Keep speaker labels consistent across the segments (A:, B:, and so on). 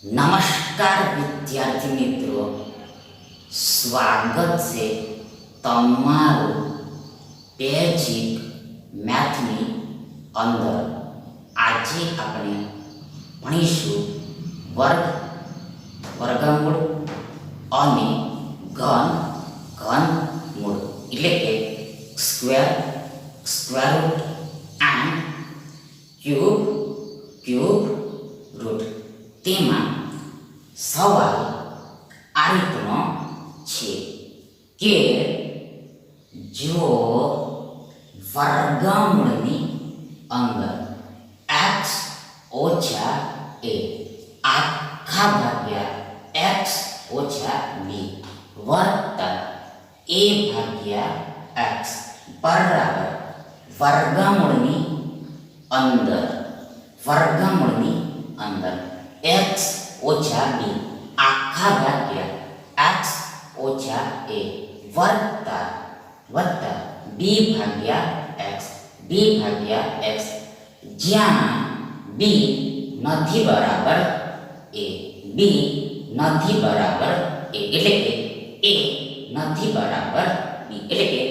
A: નમસ્કાર વિદ્યાર્થી મિત્રો, સ્વાગત છે તમારું બેઝિક મેથની અંદર. આજે આપણે ભણીશું વર્ગમૂળ અને ઘનમૂળ એટલે કે square root and cube root. તેમાં સવાલ આ રીતનો છે કે જો વર્ગમૂળની અંદર x ઓછા a આખા ભાગ્યા x ઓછા b વત્તા a ભાગ્યા x બરાબર વર્ગમૂળની અંદર x ઓછા b આખા ભાગ્યા x ઓછા a વત્તા b ભાગ્યા x જ્યાં b નથી બરાબર a એટલે કે a નથી બરાબર b એટલે કે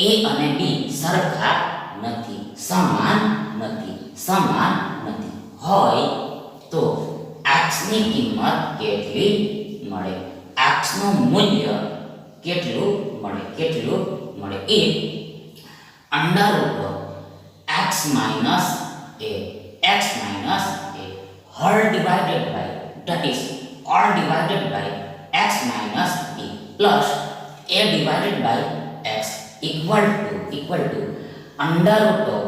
A: a અને b સરખા નથી, સમાન નથી હોય તો x ની કિંમત કેટલી મળે? x નું મૂલ્ય કેટલું મળે? એ under root x minus a whole divided by, that is all divided by x minus b plus a divided by x equal to under root of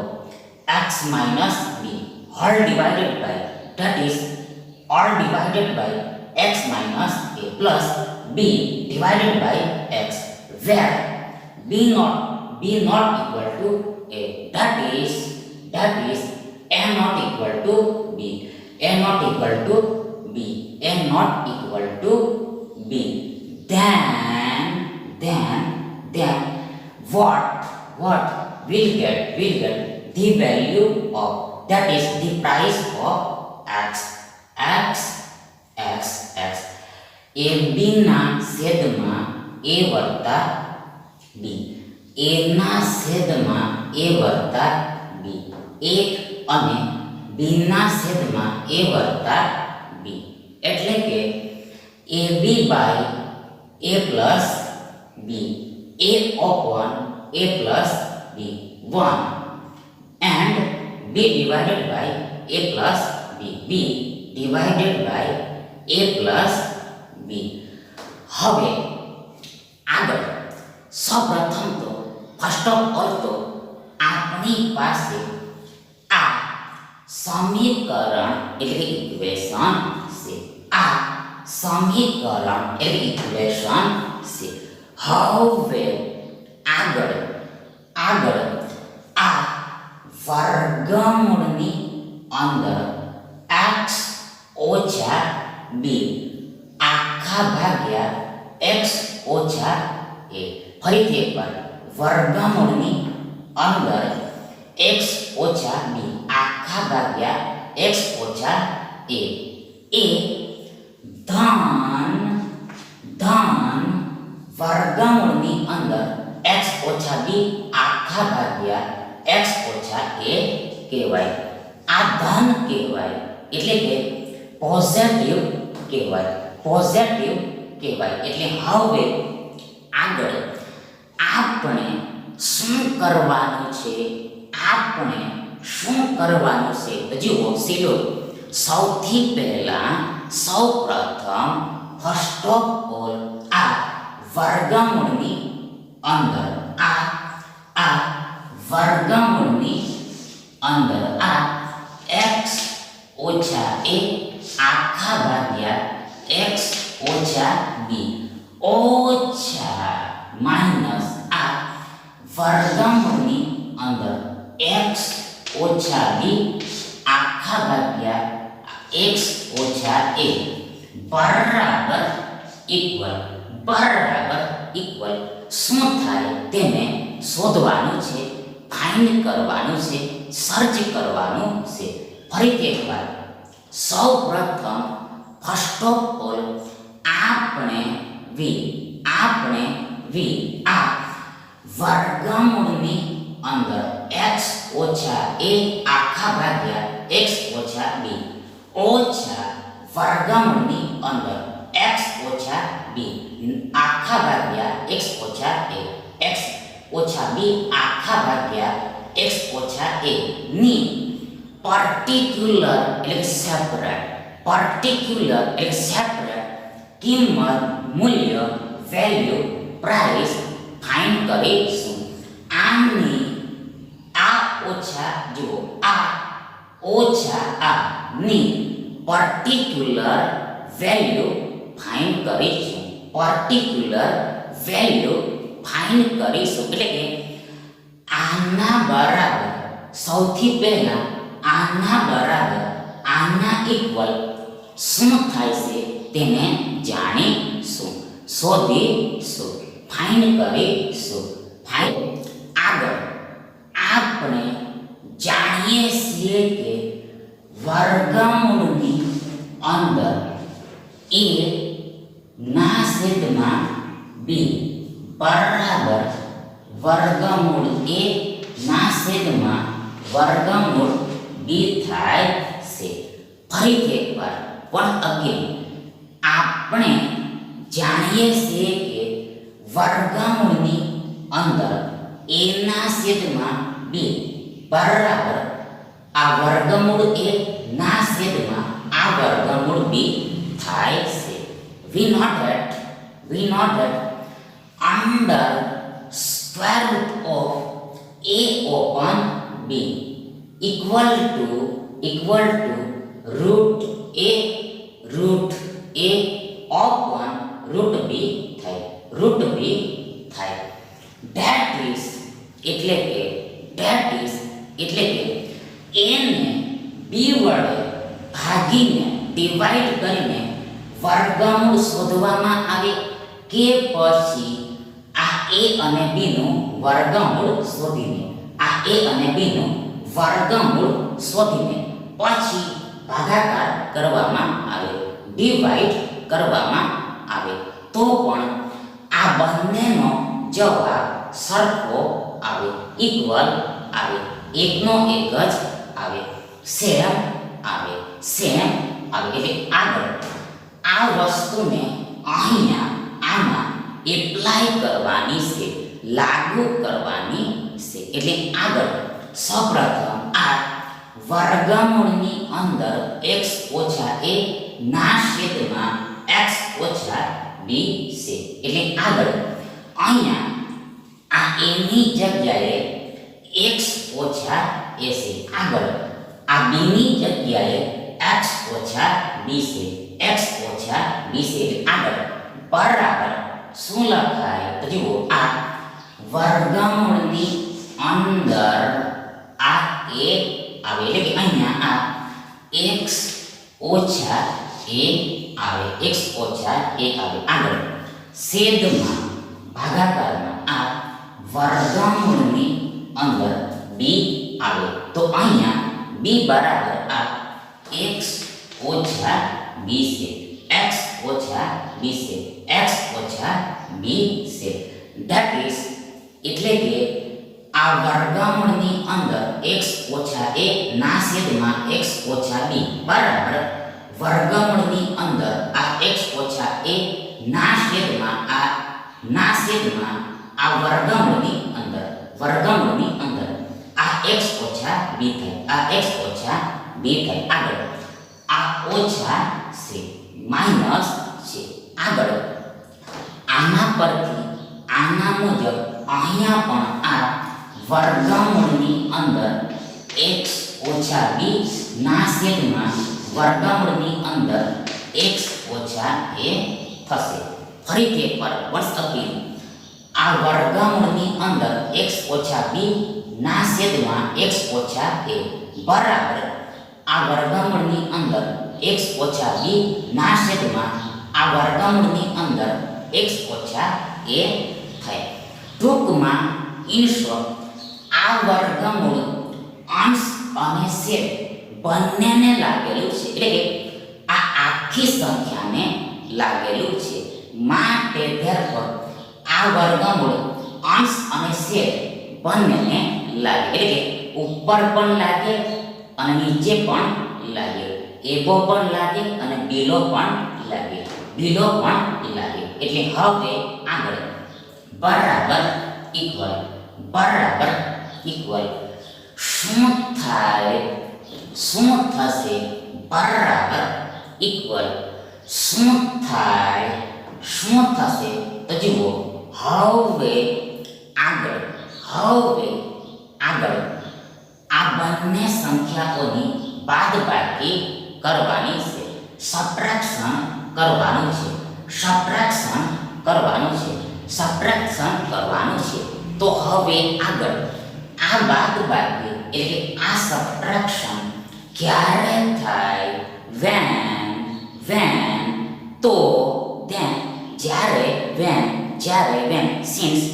A: x minus b whole divided by, that is all divided by x minus a plus b divided by x, where b not equal to a, that is a not equal to b, then what will get the value of, that is the price of x. a b ના છેદમાં a વત્તા b, a ના છેદમાં a વત્તા b, 1 અને b ના છેદમાં a વત્તા b એટલે કે ab by a plus b, a upon a plus b 1 and b divided by a plus b divided by a plus b. હવે આગળ સૌપ્રથમ તો ફર્સ્ટ ઓફ ઓલ તો આપણી પાસે આ સમીકરણ એટલે ઇક્વેશન છે. હવે આગળ આ વર્ગમૂળની અંદર x ઓછા b આખા ભાગ્યા x ઓછા a, ફરીથી એકવાર વર્ગમૂળની અંદર x ઓછા b આખા ભાગ્યા x ઓછા a ધન વર્ગમૂળની અંદર x ઓછા b આખા ભાગ્યા x ઓછા a કહેવાય. આ ધન કહેવાય એટલે કે પોઝિટિવ કહેવાય. એટલે હવે આગળ આપણે શું કરવાનું છે? જુઓ સીધો સૌથી પહેલા સૌપ્રથમ ફર્સ્ટ ઓફ ઓલ આ વર્ગમૂળની અંદર આ x ઓછા a આખા ભાગ્યા x ઓછા b ઓછા માઇનસ આ વર્ગમૂળની અંદર x ઓછા b આખા ભાગ્યા x ઓછા a બરાબર ઇક્વલ શું થાય તેને શોધવાનું છે, ફાઇન્ડ કરવાનું છે, સર્ચ કરવાનું છે. ફરીથી એકવાર સૌપ્રથમ ફર્સ્ટ ઓફ ઓલ આપણે આ વર્ગમૂળની અંદર x ઓછા a આખા ભાગ્યા x ઓછા b ઓછા વર્ગમૂળની અંદર x ઓછા b આખા ભાગ્યા x ઓછા a x ઓછા b આખા ભાગ્યા x ઓછા a ની પર્ટિક્યુલર એટલે સેપરેટ કિંમત મૂલ્ય વેલ્યુ પ્રાઇસ ફાઇન્ડ કરીશું. આની આ ઓછા આ ની પર્ટિક્યુલર વેલ્યુ ફાઇન્ડ કરીશું. એટલે કે આના બરાબર સૌથી પહેલા આના ઇક્વલ શું થાય છે તેને જાણીશું, શોધીશું, ફાઇન્ડ કરીશું. આગળ આપણે જાણીએ છીએ કે વર્ગમૂળની અંદર a ના છેદમાં b બરાબર વર્ગમૂળ a ના છેદમાં વર્ગમૂળ b થાય છે. ફરીથી એકવાર આપણે જાણીએ છીએ કે વર્ગમૂળની અંદર a ના છેદમાં b બરાબર આ વર્ગમૂળ a ના છેદમાં આ વર્ગમૂળ b થાય છે. We know that under square root of a upon b equal to root a upon root b થાય. That is એટલે કે a ને b વડે ભાગીને ડિવાઇડ કરીને વર્ગમૂળ શોધવામાં આવે કે પછી આ a અને b નું વર્ગમૂળ શોધીને પછી ભાગાકાર કરવામાં આવે, ડિવાઇડ કરવામાં આવે તો પણ આ બંનેનો જવાબ સરખો આવે, ઇક્વલ આવે, એકનો એક જ આવે, સેમ આવે. એટલે આગળ આ વસ્તુને અહીંયા આમાં એપ્લાય કરવાની છે, લાગુ કરવાની છે. એટલે આગળ સૌપ્રથમ આ વર્ગમૂળની અંદર x ઓછા a ના છેદમાં x ઓછા b છે. એટલે આગળ અહીંયા આ a ની જગ્યાએ x ઓછા a છે. આગળ આ b ની જગ્યાએ x ઓછા b છે. એટલે આગળ બરાબર શું લખાય તો જુઓ, આ વર્ગમૂળની અંદર આ a આવે એટલે કે અહીંયા આ x ઓછા a આવે. આગળ છેદમાં ભાગાકારમાં આ વર્ગમૂળની અંદર b આવે તો અહીંયા b બરાબર આ x ઓછા b છે. That is એટલે કે આ વર્ગમૂળની અંદર x ઓછા a ના છેદમાં x ઓછા b બરાબર વર્ગમૂળની અંદર આ x ઓછા a ના છેદમાં આ વર્ગમૂળની અંદર આ x ઓછા b થાય. આગળ આ ઓછા છે, માઈનસ છે. આગળ આના પરથી આના મુજબ અહીંયા પણ આ વર્ગમૂળની અંદર x ઓછા b ના છેદમાં વર્ગમૂળની અંદર x ઓછા a થશે. ફરીથી એકવાર once again આ વર્ગમૂળની અંદર x ઓછા b ના છેદમાં x ઓછા a બરાબર આ વર્ગમૂળની અંદર x ઓછા b ના છેદમાં આ વર્ગમૂળની અંદર x ઓછા a થાય. ટૂંકમાં ઇન શોર્ટ આ વર્ગમૂળ અંશ અને છેદ બંનેને લાગેલું છે. એટલે કે આ આખી સંખ્યાને લાગેલું છે. માટે therefore આ વર્ગમૂળ અંશ અને છેદ બંનેને લાગે, એટલે કે ઉપર પણ લાગે અને નીચે પણ લાગે, એબો પણ લાગે અને બિલો પણ લાગે, બિલો પણ લાગે. એટલે હવે આગળ બરાબર ઇક્વલ શું થાય, શું થશે? બરાબર ઇક્વલ શું થાય, શું થશે? તો જુઓ, હવે આગળ આ બંને સંખ્યાઓની બાદબાકી કરવાની છે, સબટ્રેક્શન કરવાનું છે, સબટ્રેક્શન કરવાનું છે. તો હવે આગળ આ બાદબાકી એટલે કે આ સબટ્રેક્શન ક્યારે થાય? when તો then જ્યારે since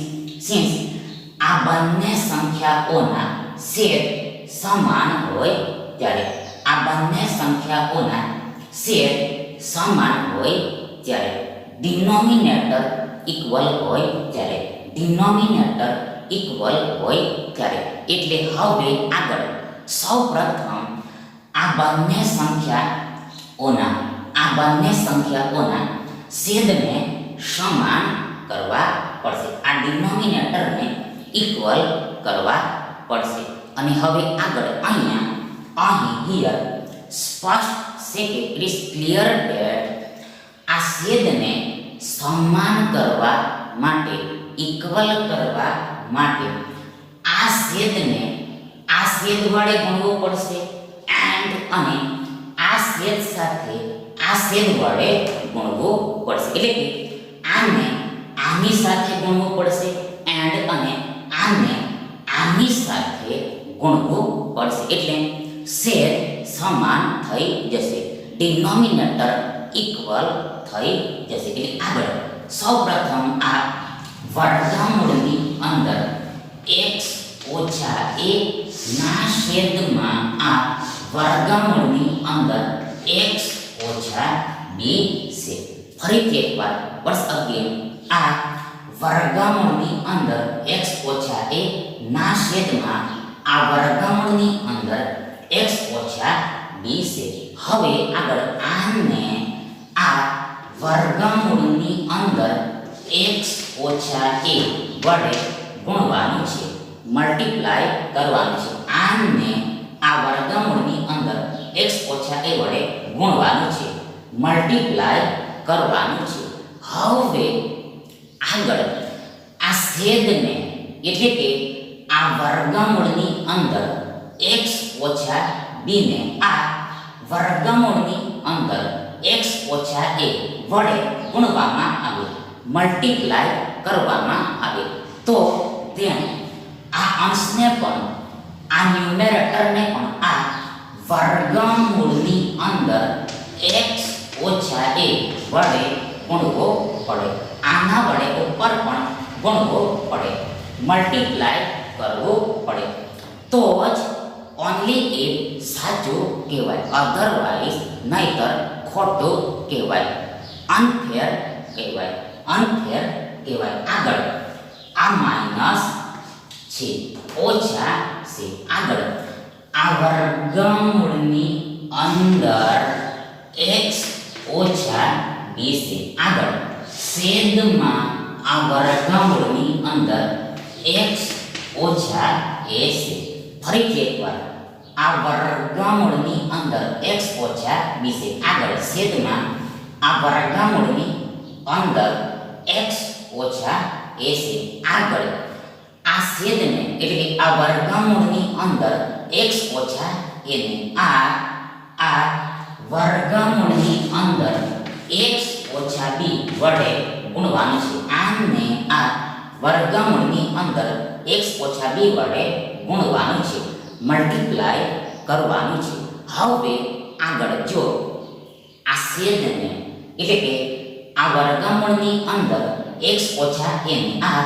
A: આ બંને સંખ્યાઓના છેદ સમાન હોય ત્યારે, આ બંને સંખ્યાઓના છેદ સમાન હોય ત્યારે, ડિનોમિનેટર ઇક્વલ હોય ત્યારે, એટલે હવે આગળ સૌપ્રથમ આ બંને સંખ્યાઓના છેદને સમાન કરવા પડશે, આ ડિનોમિનેટરને ઇક્વલ કરવા પડશે. અને હવે આગળ હિયર સ્પષ્ટ છે કે ઇટ ઇઝ ક્લિયર ધેટ આ છેદને સમાન કરવા માટે, ઇક્વલ કરવા માટે આ છેદને આ છેદ વડે ગુણવું પડશે એન્ડ અને આ છેદ સાથે આ છેદ વડે ગુણવું પડશે, એટલે કે આને આની સાથે ગુણવું પડશે એન્ડ અને આને આની સાથે ગુણવું પડશે, એટલે છેદ સમાન થઈ જશે, ડિનોમિનેટર ઇક્વલ થઈ જશે. એટલે આગળ સૌપ્રથમ આ વર્ગમૂળની અંદર x ઓછા a ના છેદમાં આ વર્ગમૂળની અંદર x ઓછા b છે. ફરીથી એકવાર વર્ષ અગેન આ વર્ગમૂળની અંદર x ઓછા a ના છેદમાં આ વર્ગમૂળની અંદર x ઓછા b છે. હવે આગળ આને આ વર્ગમૂળની અંદર x ઓછા a વડે ગુણવાનું છે, મલ્ટીપ્લાય કરવાનું છે. આને આ વર્ગમૂળની અંદર x ઓછા a વડે ગુણવાનું છે, મલ્ટીપ્લાય કરવાનું છે. હવે આગળ આ છેદને એટલે કે આ વર્ગમૂળની અંદર x ઓછા b ને આ વર્ગમૂળની અંદર x ઓછા a વડે ગુણવામાં આવે, મલ્ટીપ્લાય કરવામાં આવે. તો તેને આ અંશને પણ આ ન્યુમેરેટરને પણ આ વર્ગમૂળની અંદર x ઓછા a વડે ગુણવો પડે, આના વડે ઉપર પણ ગુણવો પડે, મલ્ટીપ્લાય કરવું પડે. તો જ ઓનલી ઇફ સાચું કહેવાય, અધરવાઇઝ નહીતર ખોટું કહેવાય, અનફેર કહેવાય. આગળ આ માઇનસ છે, ઓછા છે. આગળ આ વર્ગમૂળની અંદર x ઓછા b છે. આગળ છેદમાં આ વર્ગમૂળની અંદર x ઓછા a છે. ફરીથી એકવાર આ વર્ગમૂળની અંદર x ઓછા b છે. આગળ છેદમાં આ વર્ગમૂળની અંદર x ઓછા a છે. આગળ આ છેદને એટલે કે આ વર્ગમૂળની અંદર x ઓછા a ને આ વર્ગમૂળની અંદર x ઓછા b વડે ગુણવાનું છે. આને આ વર્ગમૂળની અંદર x ઓછા b વડે ગુણવાનું છે, મલ્ટીપ્લાય કરવાનું છે. હવે આગળ જો આ છેદને એટલે કે આ વર્ગમૂળની અંદર x ઓછા a ને આ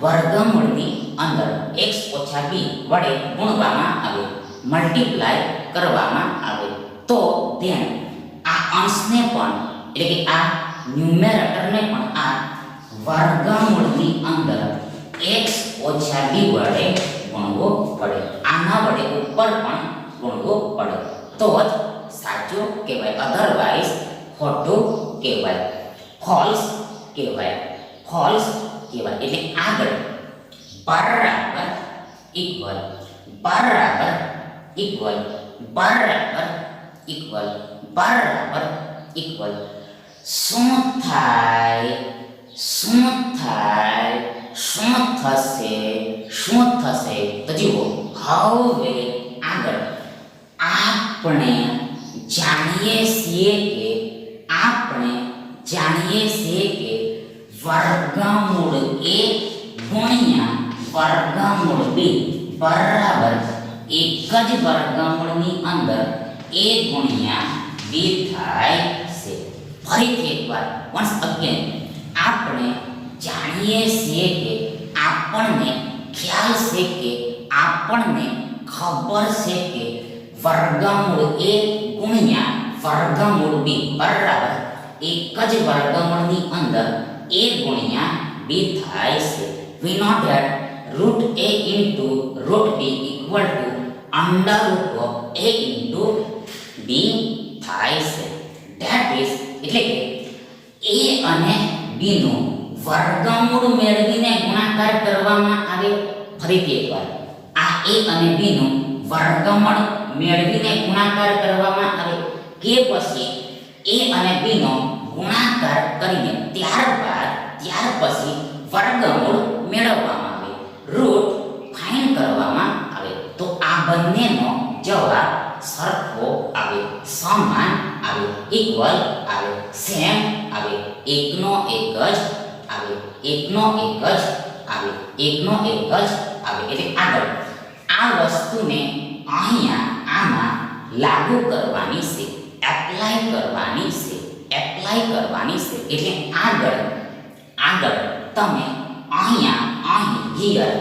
A: વર્ગમૂળની અંદર x ઓછા b વડે ગુણવામાં આવે, મલ્ટીપ્લાય કરવામાં આવે, તો then આ અંશને પણ એટલે કે આ ન્યુમેરેટરને પણ આ વર્ગમૂળની અંદર x ઓછા b વડે ગુણવો પડે, આના વડે ઉપર પણ ગુણવો પડે, તો જ સાચું કહેવાય, અધરવાઇઝ ખોટું કહેવાય, ફોલ્સ કહેવાય, ફોલ્સ કહેવાય. એટલે આગળ બરાબર ઇક્વલ, બરાબર ઇક્વલ, બરાબર ઇક્વલ, બરાબર ઇક્વલ. શું થાય, શું થાય, શું થશે, શું થશે? તો જુઓ, હવે આગળ આપણે જાણીએ છીએ કે વર્ગમૂળ a ગુણ્યા વર્ગમૂળ b બરાબર એક જ વર્ગમૂળની અંદર a ગુણ્યા b થાય છે. ફરીથી એકવાર, once again, આપણે જાણીએ છીએ કે આપણને ખ્યાલ છે કે આપણને ખબર છે કે વર્ગમૂળ a ગુણ્યા વર્ગમૂળ b બરાબર એક જ વર્ગમૂળની અંદર a ગુણ્યા b થાય છે. We know that root a into root b equal to under root of a into b થાય છે. That is, એટલે કે a અને b નું વર્ગમૂળ મેળવીને ગુણાકાર કરવામાં આવે. ફરીથી એકવાર, આ a અને b નું વર્ગમૂળ મેળવીને ગુણાકાર કરવામાં આવે કે પછી a અને b નો ગુણાકાર કરીને ત્યાર પછી વર્ગમૂળ મેળવવામાં આવે, રૂટ ફાઇન્ડ કરવામાં આવે, તો આ બંનેનો જવાબ સરખો આવે, સમાન આવે, ઇક્વલ આવે, સેમ આવે, એકનો એક જ આવે, એકનો એક જ આવે, એકનો એક જ આવે. એટલે આગળ આ વસ્તુને અહીંયા આમાં લાગુ કરવાની છે, એપ્લાય કરવાની છે, એપ્લાય કરવાની છે. એટલે આગળ તમે અહીં હિયર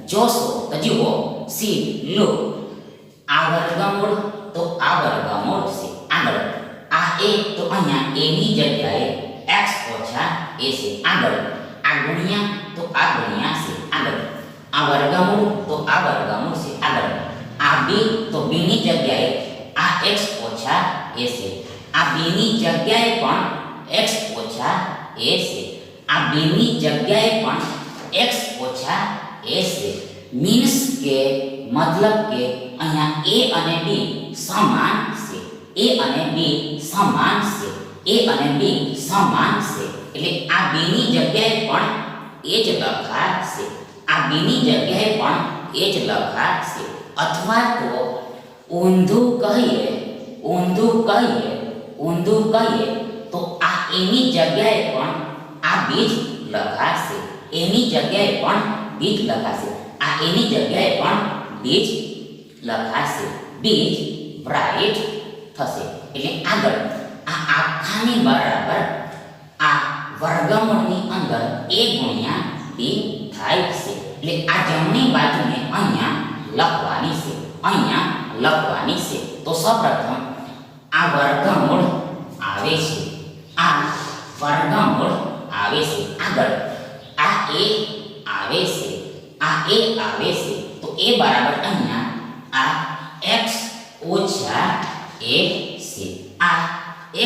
A: જોશો તો જુઓ, સી, લુક, આ વર્ગમૂળ તો આ વર્ગમૂળ છે. આગળ આ a તો અહીંયા a ની જગ્યાએ x ઓછા a છે. આગળ આ ગુણ્યા તો આ ગુણ્યા છે. આગળ આ વર્ગમૂળ તો આ વર્ગમૂળ છે. આગળ આ b તો b ની જગ્યાએ આ x ઓછા a છે. આ b ની જગ્યાએ પણ x ઓછા a છે. આ b ની જગ્યાએ પણ x ઓછા a છે. મીન્સ કે મતલબ કે અહીંયા a અને b સમાન છે, a અને b સમાન છે, a અને b સમાન છે. એટલે આ b ની જગ્યાએ પણ એ જ લખાશે, આ b ની જગ્યાએ પણ એ જ લખાશે. અથવા તો ઊંધું કહીએ તો આ a ની જગ્યાએ પણ આ b જ લખાશે, a ની જગ્યાએ પણ b જ લખાશે, આ a ની જગ્યાએ પણ b જ લખાશે, b જ રાઈટ થશે. એટલે આગળ આ આખાની બરાબર આ વર્ગમૂળની અંદર a ગુણ્યા b થાય છે. એટલે આ જમણી બાજુને અહીંયા લખવાની છે, અહીંયા લખવાની છે. તો સૌપ્રથમ આ વર્ગમૂળ આવે છે, આ વર્ગમૂળ આવે છે. આગળ આ a આવે છે, આ a આવે છે. તો a બરાબર અહીંયા આ x ઓછા a છે, આ x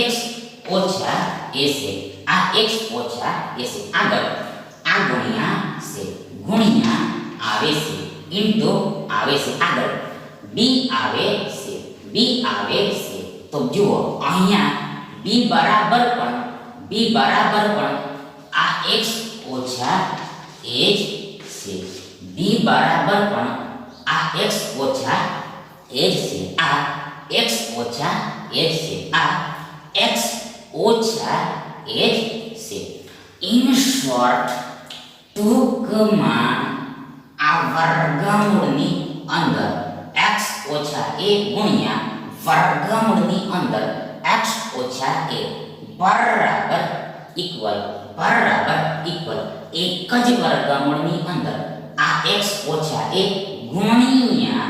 A: ઓછા a છે, આ x ઓછા a છે. આગળ આ ગુણ્યા છે, ગુણ્યા આવે છે, ઇન્ટુ આવે છે. આગળ b આવે છે, b આવે છે. તો જુઓ અહીંયા b બરાબર પણ આ x ઓછા a જ છે, b બરાબર પણ આ x ઓછા a જ છે, આ x ઓછા a જ છે, આ x ઓછા a જ છે. ઇન શોર્ટ, ટૂંકમાં આ વર્ગમૂળની અંદર x ઓછા a ગુણ્યા વર્ગમૂળની અંદર x ઓછા a બરાબર ઇક્વલ એક જ વર્ગમૂળની અંદર આ x ઓછા a ગુણ્યા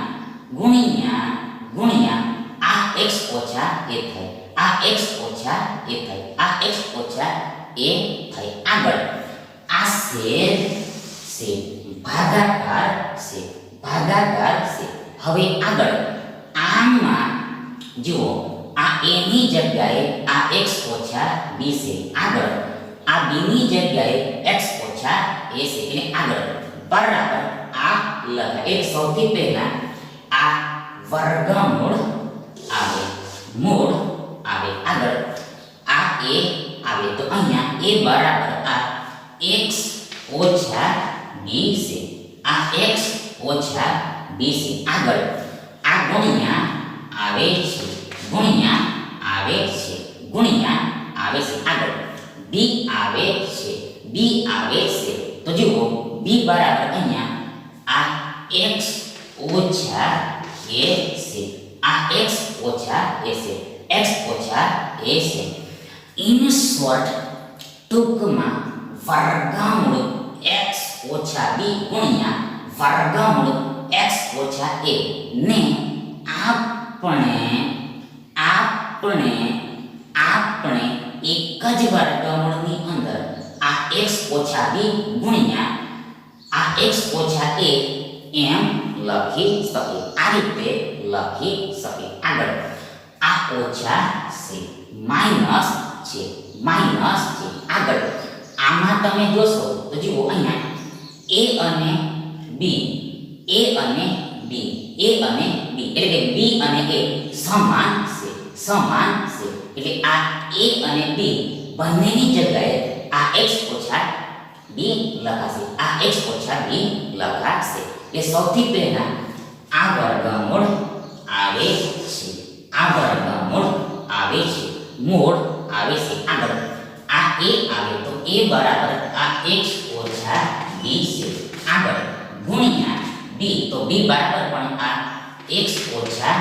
A: આ x ઓછા a થાય. આ x ઓછા a થાય, આ x ઓછા a થાય. આગળ આ છેદ છે, ભાગાકાર છે, ભાગાકાર છે. હવે આગળ આમાં જુઓ, આ a ની જગ્યાએ આ x ઓછા b છે. આગળ આ b ની જગ્યાએ x ઓછા a છે. એટલે આગળ બરાબર આ લખાય. એક સૌથી પહેલા આ વર્ગમૂળ આવે, મૂળ આવે. આગળ આ a આવે તો અહીંયા a બરાબર આ x ઓછા b છે. આ x ઓછા b છે. આગળ આ ગુણ્યા આવે છે, ગુણ્યા આવે છે, ગુણ્યા આવે છે. આગળ b આવે છે, b આવે છે. તો જુઓ b બરાબર અહીંયા આ x ઓછા a છે, આ x ઓછા a છે, x ઓછા a છે. ઇન શોર્ટ ટૂંકમાં વર્ગમૂળ x ઓછા b ગુણ્યા વર્ગમૂળ x ઓછા a ને આપણે એક જ વર્ગમૂળની અંદર આ x ઓછા b ગુણ્યા આ x ઓછા a એમ લખી શકીએ. આ રીતે લખી શકીએ. આગળ આ ઓછા છે, માઇનસ છે, માઇનસ છે. આગળ આમાં તમે જોશો તો જુઓ અહીંયા a અને b, a અને b, a અને b, એટલે કે b અને a સમાન છે, સમાન છે. એટલે આ a અને b બંનેની જગ્યાએ આ x ઓછા b લખાશે, આ x ઓછા b લખાશે. એ સૌથી પહેલા આ વર્ગમૂળ આવે છે, આ વર્ગમૂળ આવે છે, મૂળ આવે છે. આગળ આ a આવે તો a બરાબર આ x ઓછા b છે. આગળ ગુણ્યા b, તો b બરાબર પણ આ x ઓછા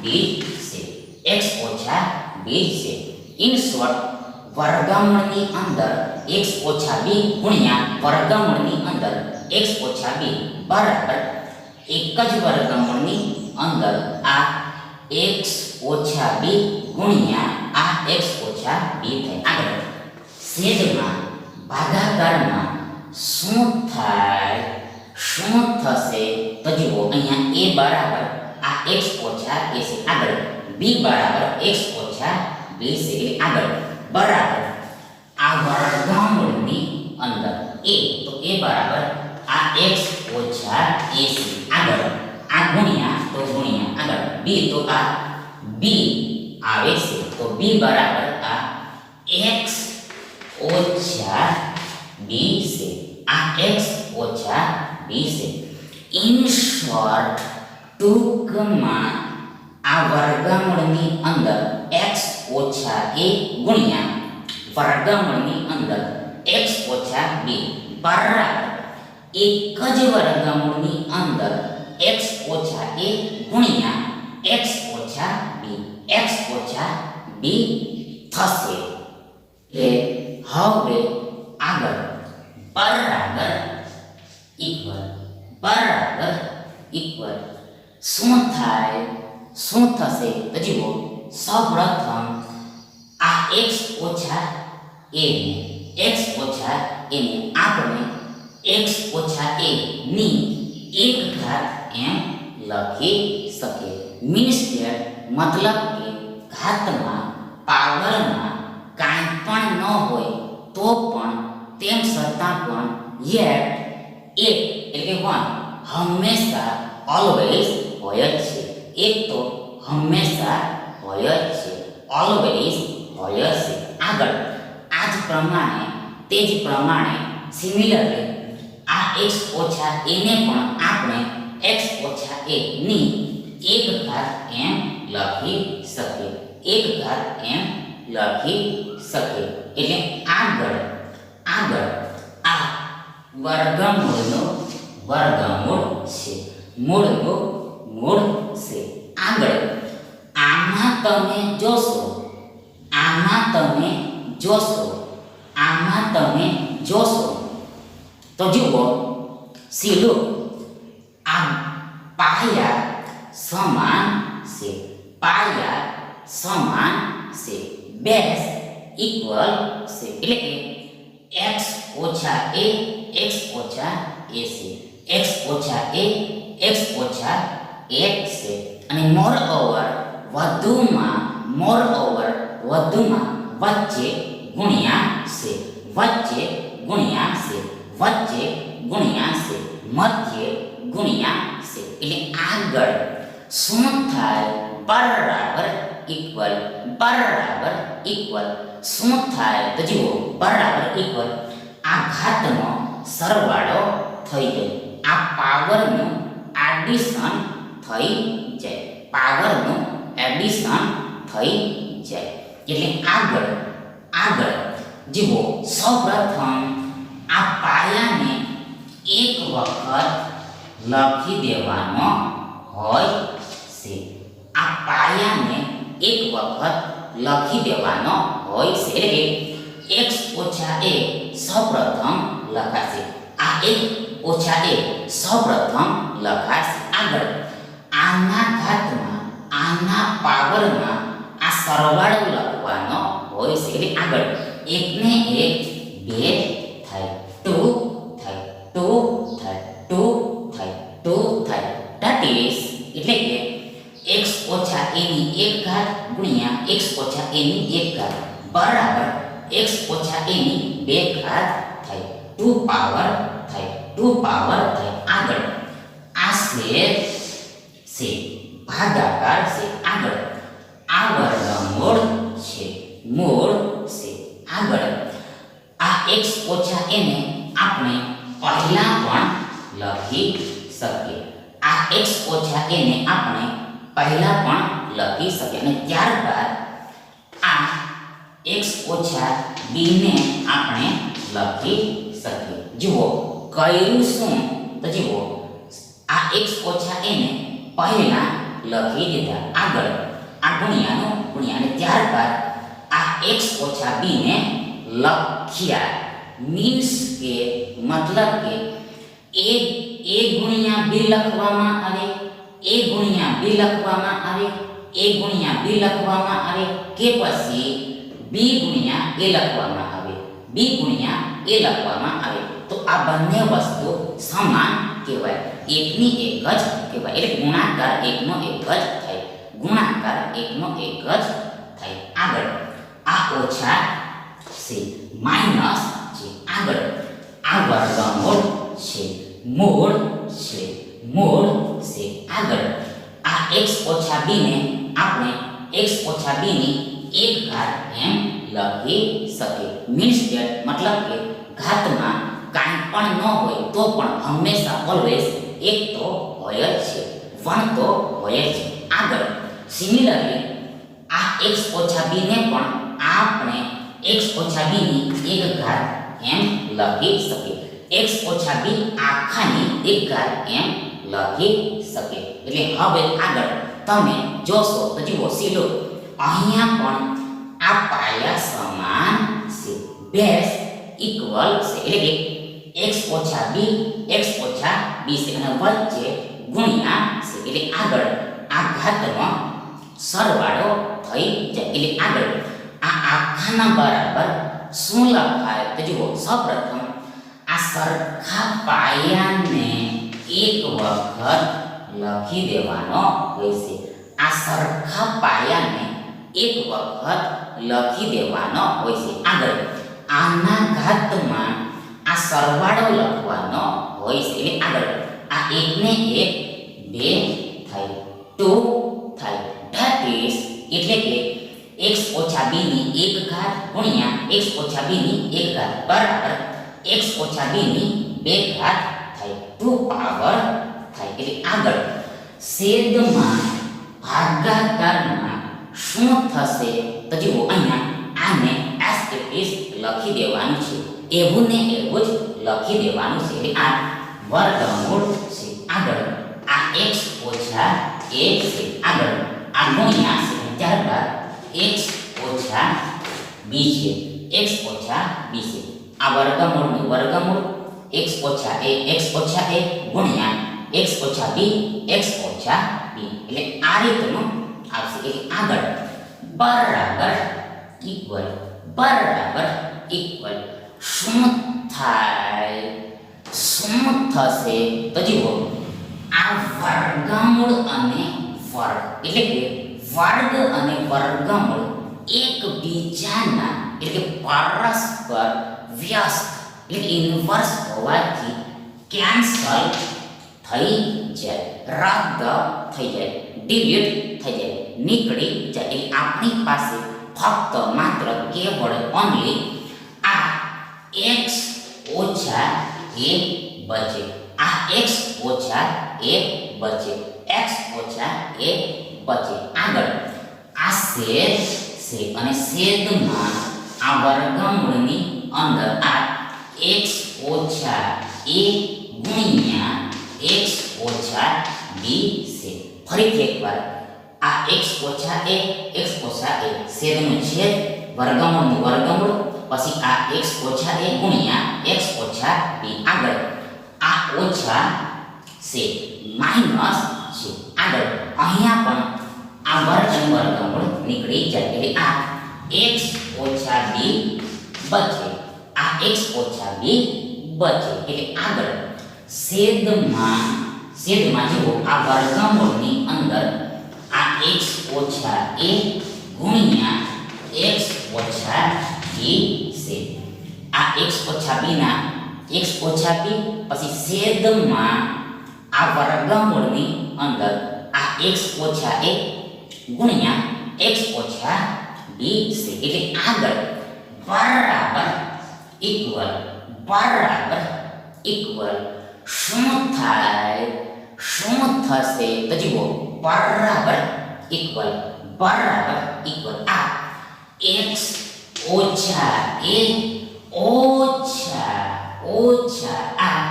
A: b છે, x ઓછા b છે. ઇન શોર્ટ વર્ગમૂળની અંદર x ઓછા b ગુણ્યા વર્ગમૂળની અંદર x ઓછા b બરાબર એક જ વર્ગમૂળની અંદર આ x ઓછા b ગુણ્યા આ x ઓછા b થાય. આગળ છેદમાં ભાગાકારમાં શું થાય, શું થશે? તો જુઓ અહીંયા a બરાબર આ x ઓછા a છે. આગળ b બરાબર x ઓછા b છે. એટલે આગળ બરાબર આ વર્ગમૂળની અંદર a, તો a બરાબર આ x ઓછા a છે. આગળ આ ગુણ્યા, તો ગુણ્યા. આગળ b, તો આ b આવે છે, તો b બરાબર આ x ઓછા b છે, આ x ઓછા b છે. ઇન શોર્ટ ટૂંકમાં આ વર્ગમૂળની અંદર x ઓછા a ગુણ્યા વર્ગમૂળની અંદર x ઓછા b બરાબર એક જ વર્ગમૂળની અંદર x ઓછા a ગુણ્યા x ઓછા b, x ઓછા b થશે. એ હવે આગળ બરાબર ઇક્વલ, બરાબર ઇક્વલ શું થાય, શું થશે? તો જુઓ સૌપ્રથમ આ x ઓછા a ને, x ઓછા a ને આપણે x ઓછા a ની એક ઘાત એમ લખી શકીએ. મીન્સ ધેટ મતલબ કે ઘાતમાં, પાવરમાં કાંઈ પણ ન હોય તો પણ તેમ છતાં પણ યેટ એક એટલે કે 1 હંમેશા ઓલવેઝ હોય જ છે. એક તો હંમેશા હોય જ છે, ઓલવેઝ હોય છે. આગળ આ જ પ્રમાણે, તે જ પ્રમાણે સિમિલરલી આ x ઓછા a ને પણ આપણે x ઓછા a ની એક ઘાત એમ લખી શકીએ, એક ઘાત એમ લખી શકીએ. એટલે આગળ આ વર્ગમૂળનો વર્ગમૂળ છે, મૂળનું મૂળ છે. આગળ આમાં તમે જોશો, આમાં તમે જોશો તો જુઓ સીલું આ પાયા સમાન છે, પાયા સમાન છે. બેઝ ઇક્વલ છે એટલે કે x ઓછા a x ઓછા a છે x ઓછા a x ઓછા 1 છે અને મોર ઓવર વધુમાં વચ્ચે ગુણ્યા છે વચ્ચે ગુણ્યા છે વચ્ચે ગુણ્યા છે મધ્ય ગુણ્યા છે એટલે આગળ શું થાય બરાબર ઇક્વલ શું થાય તો જુઓ બરાબર ઇક્વલ આ ઘાતનો સરવાળો થઈ જાય આ પાવરનું એડિશન થઈ જાય પાવરનું એડિશન થઈ જાય એટલે આગળ જુઓ સૌપ્રથમ આ પાયાને એક વખત લખી દેવાનો હોય છે આ પાયાને એક વખત લખી દેવાનો હોય છે એટલે કે x ઓછા a સૌપ્રથમ લખાશે આ x ઓછા a સૌપ્રથમ લખાશે આગળ આના ઘાતમાં આના પાવરમાં આ સરવાળો લખવાનો હોય છે એટલે આગળ 1 ને 1 2 થાય 2 થાય 2 થાય 2 થાય 2 થાય that is એટલે કે x ઓછા a ની 1 ઘાત ગુણ્યા x ઓછા a ની 1 ઘાત બરાબર x ઓછા a ની 2 ઘાત થાય 2 પાવર થાય આગળ આ છે ભાગાકાર છે આગળ આ વર્ગમૂળ છે મૂળ છે આગળ આ x ઓછા a ને આપણે પહેલા પણ લખી શકીએ આ x ઓછા a ને આપણે પહેલા પણ લખી શકીએ અને ત્યારબાદ આ x ઓછા b ને આપણે લખી શકીએ જુઓ કર્યું શું તો જુઓ આ x ઓછા a ને પહેલા લખી દીધા આગળ આ ગુણ્યા અને ત્યારબાદ આ x ઓછા b ને લખ્યા મીન્સ કે મતલબ કે a ગુણ્યા b લખવામાં આવે a ગુણ્યા b લખવામાં આવે a ગુણ્યા b લખવામાં આવે કે પછી b ગુણ્યા a લખવામાં આવે b ગુણ્યા a લખવામાં આવે તો આ બંને વસ્તુ સમાન કહેવાય એકની એક જ કહેવાય એટલે ગુણાકાર એકનો એક જ થાય ગુણાકાર એકનો એક જ થાય આગળ આ ઓછા છે માઈનસ છે આગળ આ વર્ગમૂળ છે મૂળ છે આગળ આ x ઓછા b ને આપણે x ઓછા b ની 1 ઘાત એમ લખી શકીએ મીન્સ ધેટ મતલબ કે ઘાતમાં કાંઈ પણ ન હોય તો પણ હંમેશા ઓલવેઝ એક તો હોય જ છે વન તો હોય જ છે આગળ સિમિલરલી આ x ઓછા b ને પણ આપણે x ઓછા b ની 1 ઘાત એમ લખી શકીએ x ઓછા b આખાની 1 ઘાત એમ લખી શકીએ એટલે હવે આગળ તમે જોશો તો જુઓ સીધો અહીંયા પણ આ પાયા સમાન છે બેઝ ઇક્વલ છે એટલે કે x ઓછા b x ઓછા b છે અને વચ્ચે ગુણ્યા છે એટલે આગળ આ ઘાતનો સરવાળો થઈ જાય એટલે આગળ આ આખાના બરાબર શું લખાય તો જુઓ સૌપ્રથમ આ સરખા પાયાને એક વખત લખી દેવાનો હોય છે આ સરખા પાયાને એક વખત લખી દેવાનો હોય છે આગળ આના ઘાતમાં આ સરવાળો લખવાનો હોય છે એટલે આગળ આ 1 ને 1 2 થાય 2 થાય that is એટલે કે x ઓછા b ની 1 ઘાત ગુણ્યા x ઓછા b ની 1 ઘાત બરાબર x ઓછા b ની 2 ઘાત થાય 2 પાવર થાય એટલે આગળ છેદમાં ભાગાકારમાં શું થશે તો જુઓ અહીંયા આને as it is લખી દેવાનું છે એવું ને એવું જ લખી દેવાનું છે એટલે આ વર્ગમૂળ છે આગળ આ x ઓછા a છે આગળ આ ગુણ્યા છે ત્યારબાદ x ઓછા b છે x ઓછા b છે આ વર્ગમૂળનું વર્ગમૂળ x ઓછા a ગુણ્યા x ઓછા b x ઓછા b એટલે આ રીતનું આવશે એટલે આગળ બરાબર ઇક્વલ બરાબર ઇક્વલ શું થાય, શું થશે? તો જુઓ, આ વર્ગમૂળ અને વર્ગ એટલે કે વર્ગ અને વર્ગમૂળ એકબીજાના એટલે કે પરસ્પર વ્યસ્ત એટલે કે ઇન્વર્સ હોવાથી કેન્સલ થઈ જાય, રદ થઈ જાય, ડિલીટ થઈ જાય, નીકળી જાય. એટલે આપણી પાસે ફક્ત માત્ર કેવળ ઓનલી આ x ઓછા a બચે, આ x ઓછા a બચે, x ઓછા a બચે. આગળ આ છેદ છે અને છેદમાં આ વર્ગમૂળની અંદર આ x ઓછા a ગુણ્યા x ઓછા b છે. ફરીથી એકવાર આ x ઓછા a છેદનું છેદ, વર્ગમૂળનું વર્ગમૂળ, પછી આ x ઓછા a ગુણ્યા x ઓછા b. આગળ આ ઓછા છે, માઈનસ છે. આગળ અહીંયા પણ આ વર્ગ અને વર્ગમૂળ નીકળી જાય એટલે આ x ઓછા b બચે, આ x ઓછા b બચે. એટલે આગળ છેદમાં જુઓ, આ વર્ગમૂળની અંદર આ x ઓછા a ગુણ્યા x ઓછા b છે. આ x ઓછા b ના x ઓછા b, પછી છેદમાં આ વર્ગમૂળની અંદર આ x ઓછા a ગુણ્યા x ઓછા b છે. એટલે આગળ બરાબર ઇક્વલ શું થાય, શું થશે? તો જુઓ, બરાબર ઇક્વલ આ x ઓછા a ઓછા આ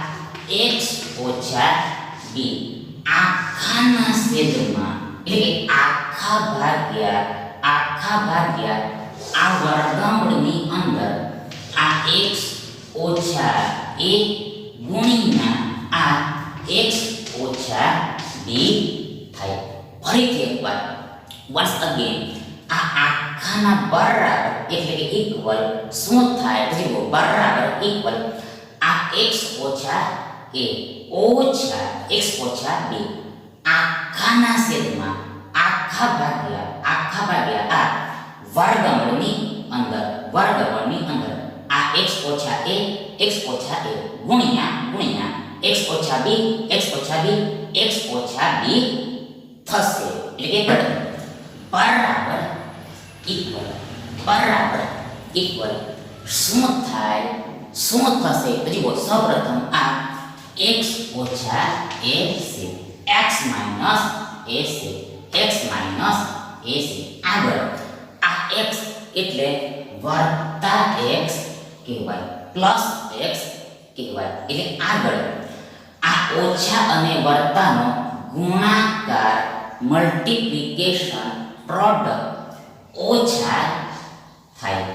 A: x ઓછા b આખાના છેદમાં એટલે કે આખા ભાગ્યા આ વર્ગમૂળની અંદર આ x ઓછા a ગુણ્યા આ x ઓછા b થાય. ફરીથી એકવાર once again આ આખાના બરાબર એટલે કે ઇક્વલ શું થાય? જુઓ, બરાબર ઇક્વલ આ x ઓછા a ઓછા x ઓછા b આખાના છેદમાં આખા ભાગ્યા આ વર્ગમૂળની અંદર આ x ઓછા a ગુણ્યા x ઓછા b x ઓછા b થશે. એટલે કે બરાબર ઇક્વલ શું થાય, શું થશે? તો જુઓ, સૌપ્રથમ આ x ઓછા a છે, x માઈનસ a છે. આગળ આ x એટલે વત્તા x કહેવાય, પ્લસ x કહેવાય. એટલે આગળ આ ઓછા અને વત્તાનો ગુણાકાર, મલ્ટીપ્લિકેશન, પ્રોડક્ટ ઓછા થાય,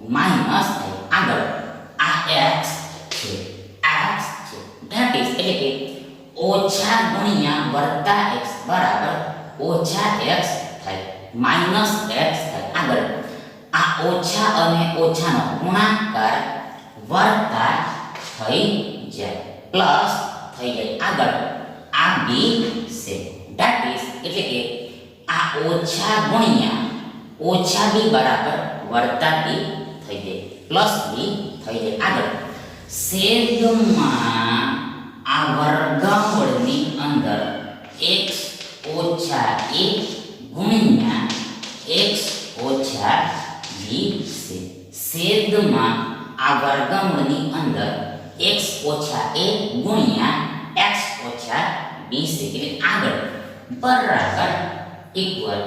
A: માઈનસ થાય. આગળ આ x છે, ધેટ ઇઝ એટલે કે ઓછા ગુણ્યા વત્તા x બરાબર ઓછા x થાય, માઈનસ x થાય. આગળ આ ઓછા અને ઓછાનો ગુણાકાર વત્તા થઈ જાય, પ્લસ થઈ જાય. આગળ આ b છે, ધેટ ઇઝ એટલે કે આ ઓછા ગુણ્યા ઓછા b બરાબર વત્તા b થઈ જાય, પ્લસ b થઈ જાય. આગળ છેદમાં આ વર્ગમૂળની અંદર x ઓછા a ગુણ્યા x ઓછા b છે. છેદમાં આ વર્ગમૂળની અંદર x ઓછા a ગુણ્યા x ઓછા b છે. એટલે આગળ બરાબર ઇક્વલ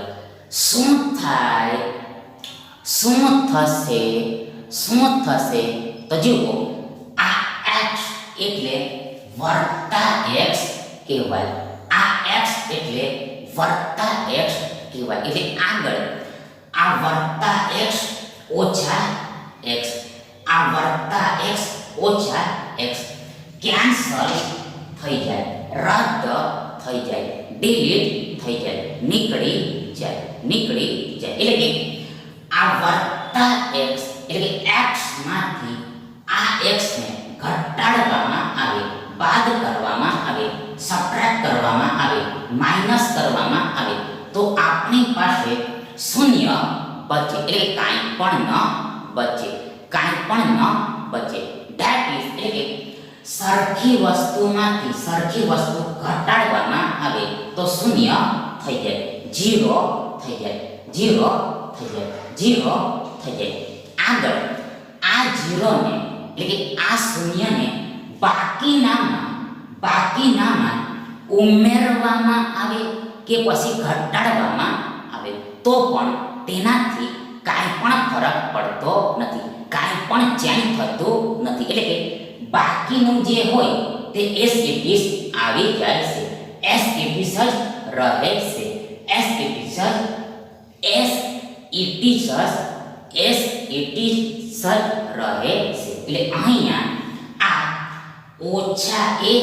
A: શું થાય, શું થશે? તો જુઓ, આ x એટલે વત્તા x કહેવાય, આ x એટલે વત્તા x કહેવાય. એટલે આગળ આ વત્તા x ઓછા x, આ વત્તા x ઓછા x કેન્સલ થઈ જાય, રદ થઈ જાય, ડિલીટ થઈ જાય, નીકળી નીકળી જાય. એટલે કે આ વત્તા x એટલે કે x માંથી આ x ને ઘટાડવામાં આવે, બાદ કરવામાં આવે, સબટ્રેક્ટ કરવામાં આવે, માઈનસ કરવામાં આવે તો આપણી પાસે શૂન્ય બચે. એટલે કાંઈ પણ ન બચે, કાંઈ પણ ન બચે. ધેટ ઇઝ એટલે કે સરખી વસ્તુમાંથી સરખી વસ્તુ ઘટાડવામાં આવે તો શૂન્ય થઈ જાય, 0 થઈ જાય, 0 થઈ જાય, 0 થઈ જાય. આગળ આ 0 ને એટલે કે આ શૂન્યને બાકીનામાં ઉમેરવામાં આવે કે પછી ઘટાડવામાં આવે તો પણ તેનાથી કાંઈ પણ ફરક પડતો નથી, કાંઈ પણ ચેન્જ થતું નથી. એટલે કે બાકીનું જે હોય તે એસ ઇટ ઇઝ આવી જાય છે, એસ ઇટ ઇઝ જ રહે છે, એસ ઇટ ઇઝ જ, એસ ઇટ ઇઝ જ, એસ ઇટ ઇઝ જ રહે છે. એટલે અહીંયા આ ઓછા a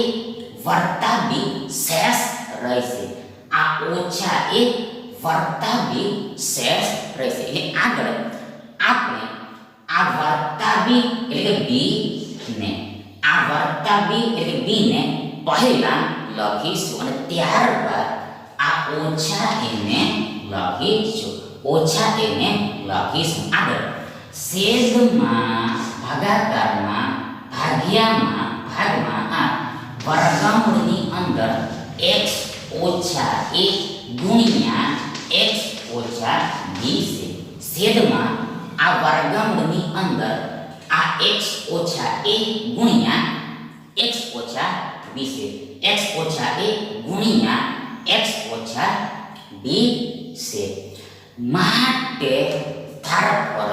A: વત્તા b શેષ રહેશે, આ ઓછા a વત્તા b શેષ રહેશે. એટલે આગળ આપણે આ વત્તા b એટલે કે b ને આ વત્તા b એટલે b ને પહેલા લખીશું અને ત્યારબાદ આ ઓછા a ને લખીશું, ઓછા a ને લખીશું. આગળ છેદમાં, ભાગાકારમાં, ભાગમાં આ વર્ગમૂળની અંદર x ઓછા a ગુણ્યા x ઓછા b છે. છેદમાં આ વર્ગમૂળની અંદર આ x ઓછા a ગુણ્યા x ઓછા b છે, x ઓછા a ગુણ્યા x ઓછા b છે. માટે ધરપર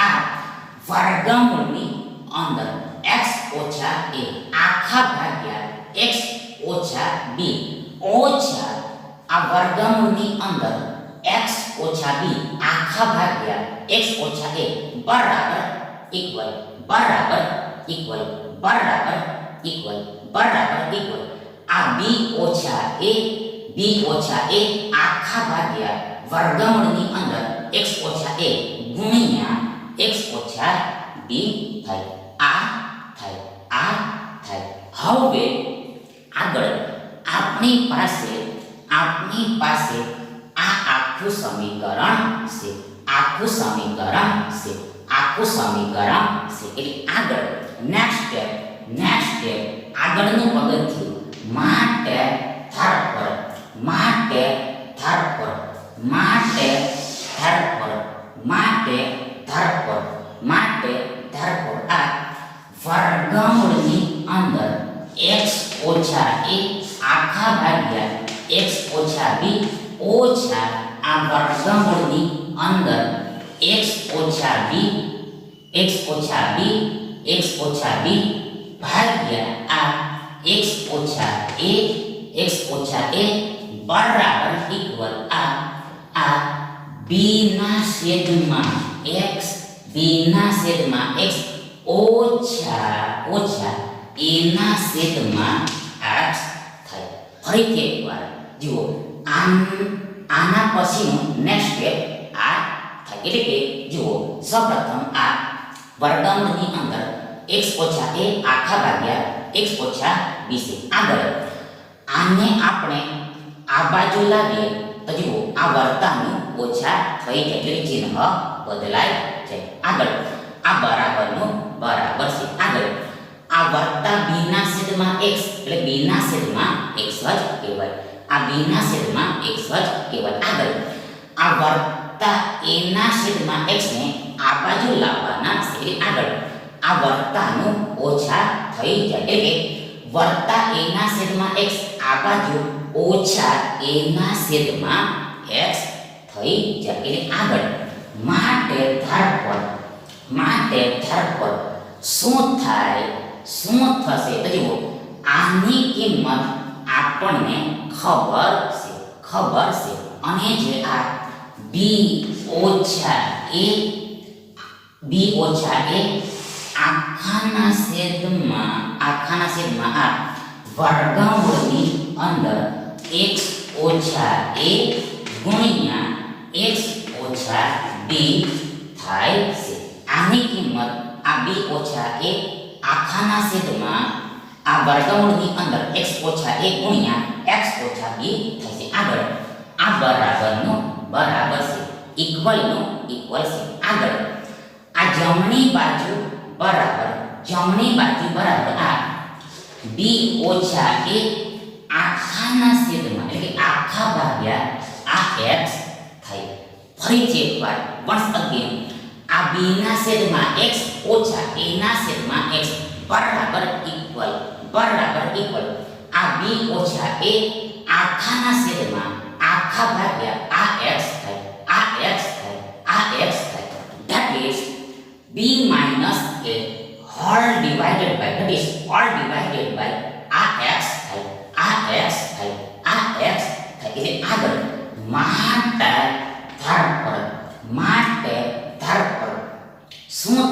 A: આ વર્ગમૂળની અંદર x ઓછા a આખા ભાગ્યા x ઓછા b ઓછા આ વર્ગમૂળની અંદર x ઓછા b આખા ભાગ્યા x ઓછા a બરાબર ઇક્વલ આ b ઓછા a આખા ભાગ્યા વર્ગમૂળની અંદર x ઓછા a ગુણ્યા x ઓછા b થાય. આ થાય. હવે આગળ આપણી પાસે આ આખું સમીકરણ છે, એટલે આગળ નેક્સ્ટ સ્ટેપ આગળનું પગથિયું માટે ધરપર આ વર્ગમૂળની અંદર x ઓછા a આખા ભાગ્યા x ઓછા b ઓછા આ વર્ગમૂળની અંદર x ઓછા b ભાગ્યા આ x ઓછા a બરાબર ઇક્વલ આ b ના છેદમાં x ઓછા a ના છેદમાં x થાય. ફરીથી એકવાર જુઓ, આના પછીનું નેક્સ્ટ સ્ટેપ આ થાય. એટલે કે જુઓ, સૌપ્રથમ આ વર્ગમૂળની અંદર x ઓછા a આખા ભાગ્યા x ઓછા b છે. આગળ આને આપણે આ બાજુ લાવીએ તો જુઓ આ વર્તાનું ઓછા થઈ જાય એટલે ચિહ્ન બદલાય જાય. આગળ આ બરાબરનું બરાબર છે. આગળ આ વર્તા b ના છેદમાં x એટલે b ના છેદમાં x જ કહેવાય, આ b ના છેદમાં x જ કહેવાય. આગળ આ વર્તા a ના છેદમાં x ને આ બાજુ લાવવાના છે. આગળ આ વર્તાનું ઓછા થઈ જાય એટલે કે વર્તા a ના છેદમાં x આ બાજુ ઓછા a ના છેદમાં x થઈ જાય. એટલે આગળ માટે ધરપર શું થશે તો જુઓ, આની કિંમત આપણને ખબર છે અને જે આ b ઓછા a આખાના છેદમાં આ વર્ગમૂળની અંદર x ઓછા a ગુણ્યા x ઓછા b થાય છે. આની કિંમત આ b ઓછા a આખાના છેદમાં આ વર્ગમૂળની અંદર x ઓછા a ગુણ્યા x ઓછા b થાય છે. આગળ આ બરાબરનું બરાબર છે, ઇક્વલનું ઇક્વલ છે. આગળ આ જમણી બાજુ બરાબર આ b ઓછા a આખાના છેદમાં એટલે કે આખા ભાગ્યા આ x થાય. ફરીથી એકવાર once again આ b ના છેદમાં x ઓછા a ના છેદમાં x બરાબર ઇક્વલ આ b ઓછા a આખાના છેદમાં આખા ભાગ્યા આ x થાય. That is b minus a whole divided by આ x થાય. એટલે આગળ માટે ધાર પર શું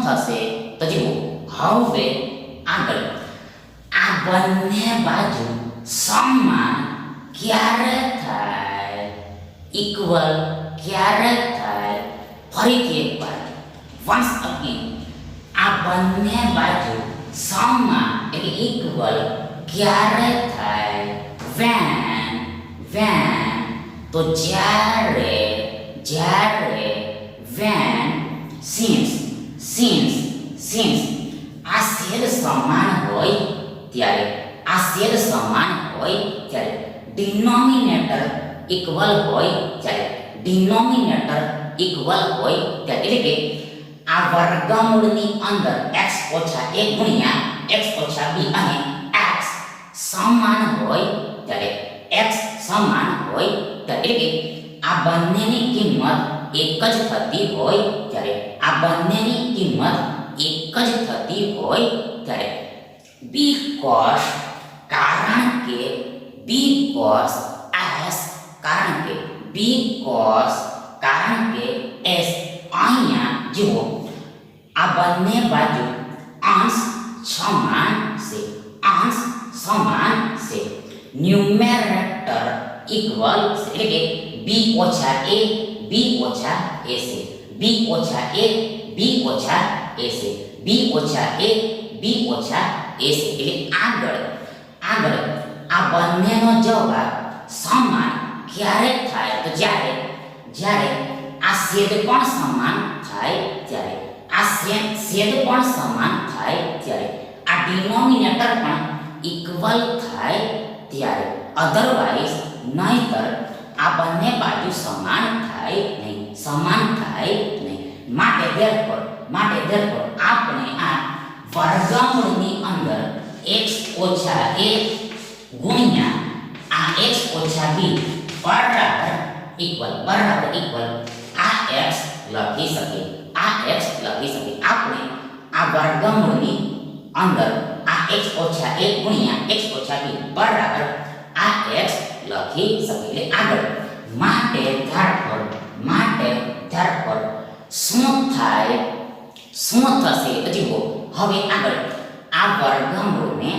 A: થશે તો જુઓ. હવે આગળ આ બંને બાજુ સમાન ક્યારે થાય, ઇક્વલ ક્યારે થાય? ફરીથી એકવાર once again આ બંને બાજુ સમાન એટલે ઇક્વલ ક્યારે થાય? when તો જ્યારે when since આ છેદ સમાન હોય ત્યારે ડિનોમિનેટર ઇક્વલ હોય ત્યારે એટલે કે આ વર્ગમૂળની અંદર x ઓછા a ગુણ્યા x ઓછા b અને x સમાન હોય ત્યારે એટલે કે આ બંનેની કિંમત એક જ થતી હોય ત્યારે કારણ કે s અહીંયા જુઓ આ બંને બાજુ અંશ સમાન છે. ન્યુમેરેટર ઇક્વલ એટલે કે b ઓછા a છે. એટલે આગળ આ બંનેનો જવાબ સમાન ક્યારે થાય તો જ્યારે આ છેદ પણ સમાન થાય ત્યારે આ ડિનોમિનેટર પણ ઇક્વલ થાય ત્યારે. અધરવાઇઝ નહીતર આ બંને બાજુ સમાન થાય નહીં. માટે therefore આપણે આ વર્ગમૂળની અંદર x ઓછા a ગુણ્યા આ x ઓછા b બરાબર ઇક્વલ આ x લખી શકીએ. આપણે આ વર્ગમૂળની અંદર આ x ઓછા a ગુણ્યા x ઓછા b બરાબર આ x લખી શકીએ. આગળ માટે therefore શું થશે તો જુઓ. હવે આગળ આ વર્ગમૂળને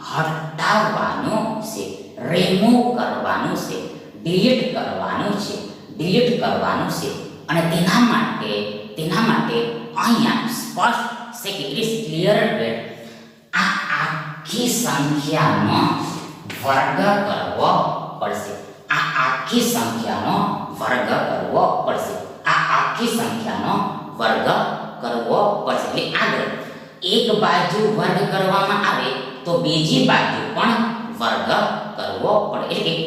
A: હટાવવાનું છે, રિમૂવ કરવાનું છે, ડિલીટ કરવાનું છે અને તેના માટે અહીંયા સ્પષ્ટ છે કે ઇટ ઇઝ ક્લિયર ધેટ આ આખી સંખ્યાનો વર્ગ કરવો પડશે. એટલે આગળ એક બાજુ વર્ગ કરવામાં આવે તો બીજી બાજુ પણ વર્ગ કરવો પડે. એટલે કે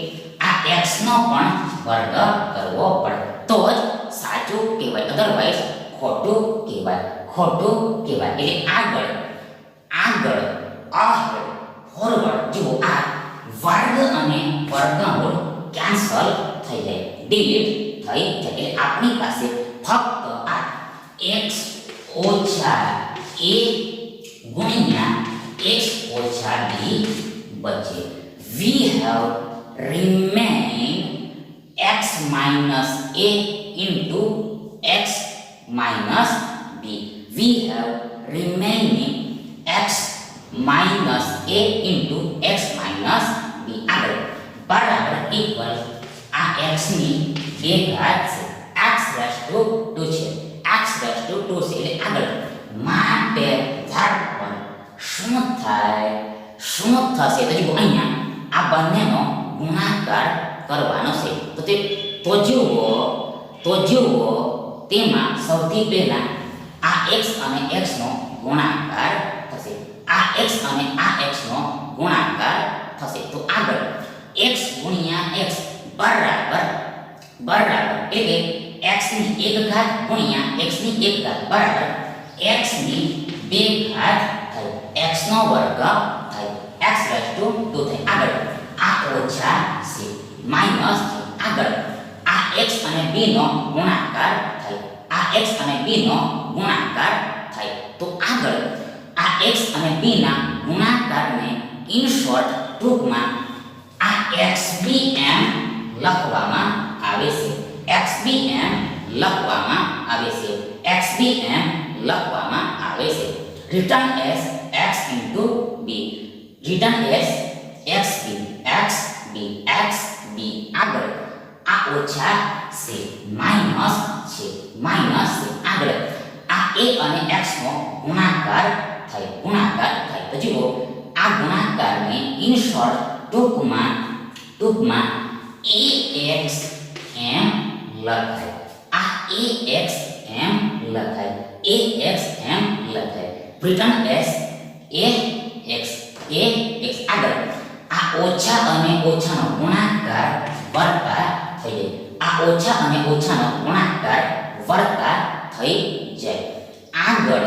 A: આ x નો પણ વર્ગ કરવો પડે તો જ સાચું કહેવાય, અધરવાઇઝ ખોટું કહેવાય. એટલે આગળ અહેડ ફોરવર્ડ જુઓ. આ વર્ગ અને વર્ગમૂળ કેન્સલ થઈ જાય, ડિલીટ થઈ જાય. એટલે આપણી પાસે ફક્ત આ x ઓછા a ગુણ્યા x ઓછા b બચે. we have remained x minus a into x minus b. we have remaining x minus a into x minus b આગળ બરાબર ઇક્વલ આ x ની 2 ઘાત છે x રેસ ટુ 2 છે x રેસ ટુ 2 છે એટલે આગળ માટે ધરપણ શું થશે તો જુઓ અહીંયા આ બંનેનો ગુણાકાર કરવાનો છે તો જુઓ તેમાં સૌથી પહેલા આ x અને x નો ગુણાકાર થશે આ x અને આ x નો ગુણાકાર થશે તો આગળ x ગુણ્યા x બરાબર એટલે x ની 1 ઘાત ગુણ્યા x ની 1 ઘાત બરાબર x ની 2 ઘાત થાય x નો વર્ગ થાય x રેસ ટુ 2 થાય આગળ આ ઓછા છે માઈનસ આગળ આ x અને b નો ગુણાકાર થાય આ x અને b નો ગુણાકાર થાય તો આગળ આ x અને b ના ગુણાકારને ઇન શોર્ટ ટૂંકમાં આ xbm લખવામાં આવે છે xbm લખવામાં આવે છે xbm લખવામાં આવે છે return S x into b return S xb xb xb આગળ આ ઓછા છે માઈનસ છે આગળ આ a અને x નો ગુણાકાર થાય તો જુઓ આ ગુણાકારને ઇન શોર્ટ ટૂંકમાં axm લખાય આ axm લખાય રિટર્ન એસ ax આગળ આ ઓછા અને ઓછાનો ગુણાકાર વર્તા થઈ જાય આ ઓછા અને ઓછાનો ગુણાકાર વર્તા થઈ જાય આગળ